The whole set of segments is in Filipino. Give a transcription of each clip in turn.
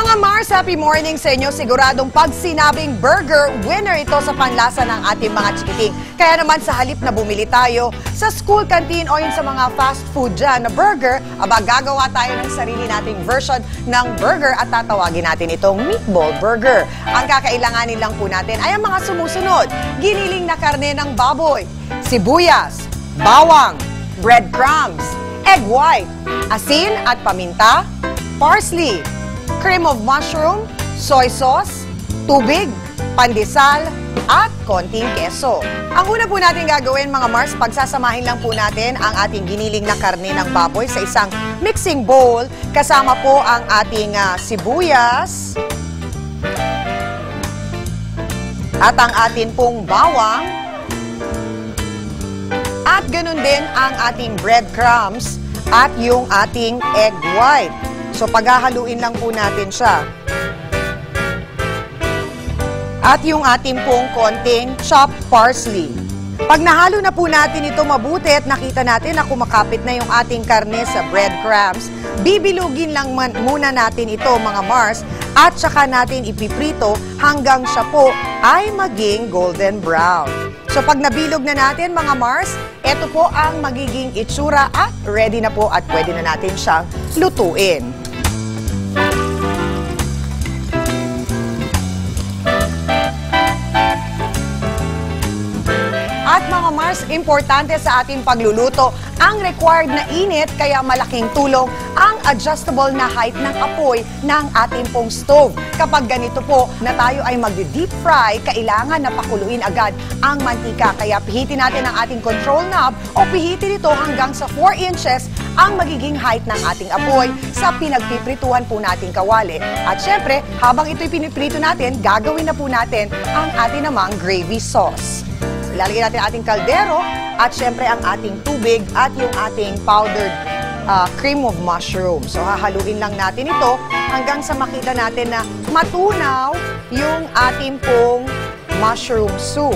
Mga Mars, happy morning sa inyo. Siguradong pag sinabing burger, winner ito sa panlasa ng ating mga chikiting. Kaya naman sa halip na bumili tayo sa school canteen o yun sa mga fast food dyan na burger, gagawa tayo ng sarili nating version ng burger at tatawagin natin itong meatball burger. Ang kakailanganin lang po natin ay ang mga sumusunod. Giniling na karne ng baboy, sibuyas, bawang, breadcrumbs, egg white, asin at paminta, parsley, cream of mushroom, soy sauce, tubig, pandesal, at konting keso. Ang una po natin gagawin mga Mars, pagsasamahin lang po natin ang ating giniling na karne ng baboy sa isang mixing bowl. Kasama po ang ating sibuyas at ang atin pong bawang at ganun din ang ating breadcrumbs at yung ating egg white. So, paghahaluin lang po natin siya. At yung ating pong konting chopped parsley. Pag nahalo na po natin ito mabuti at nakita natin na kumakapit na yung ating karne sa breadcrumbs, bibilugin lang muna natin ito mga Mars at saka natin ipiprito hanggang siya po ay maging golden brown. So pag nabilog na natin mga Mars, ito po ang magiging itsura at ready na po at pwede na natin siyang lutuin. At mga Mars, importante sa ating pagluluto ang required na init, kaya malaking tulong ang adjustable na height ng apoy ng ating pong stove. Kapag ganito po na tayo ay mag-deep fry, kailangan na pakuluin agad ang mantika. Kaya pihitin natin ang ating control knob o pihitin ito hanggang sa 4 inches ang magiging height ng ating apoy sa pinagpiprituhan po nating kawali. At syempre, habang ito'y piniprito natin, gagawin na po natin ang ating namang gravy sauce. Ilalagay natin ating kaldero at syempre ang ating tubig at yung ating powdered cream of mushroom. So hahaluin lang natin ito hanggang sa makita natin na matunaw yung ating pong mushroom soup.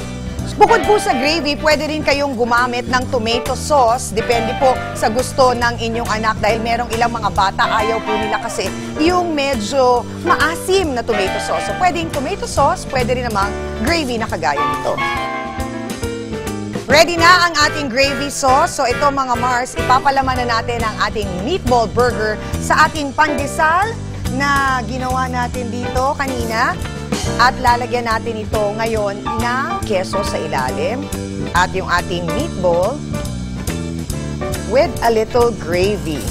Bukod po sa gravy, pwede rin kayong gumamit ng tomato sauce. Depende po sa gusto ng inyong anak dahil merong ilang mga bata ayaw po nila kasi yung medyo maasim na tomato sauce. So pwedeng tomato sauce, pwede rin namang gravy na kagaya nito. Ready na ang ating gravy sauce. So ito mga Mars, ipapalaman na natin ang ating meatball burger sa ating pandesal na ginawa natin dito kanina. At lalagyan natin ito ngayon ng keso sa ilalim. At yung ating meatball with a little gravy.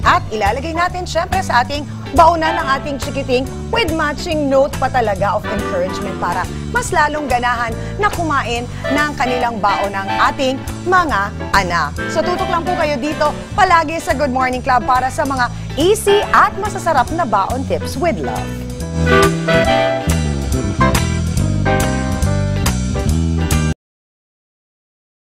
At ilalagay natin syempre sa ating baunan ng ating chikiting with matching note pa talaga of encouragement para mas lalong ganahan na kumain ng kanilang baon ng ating mga anak. So tutok lang po kayo dito palagi sa Good Morning Club para sa mga easy at masasarap na baon tips with love.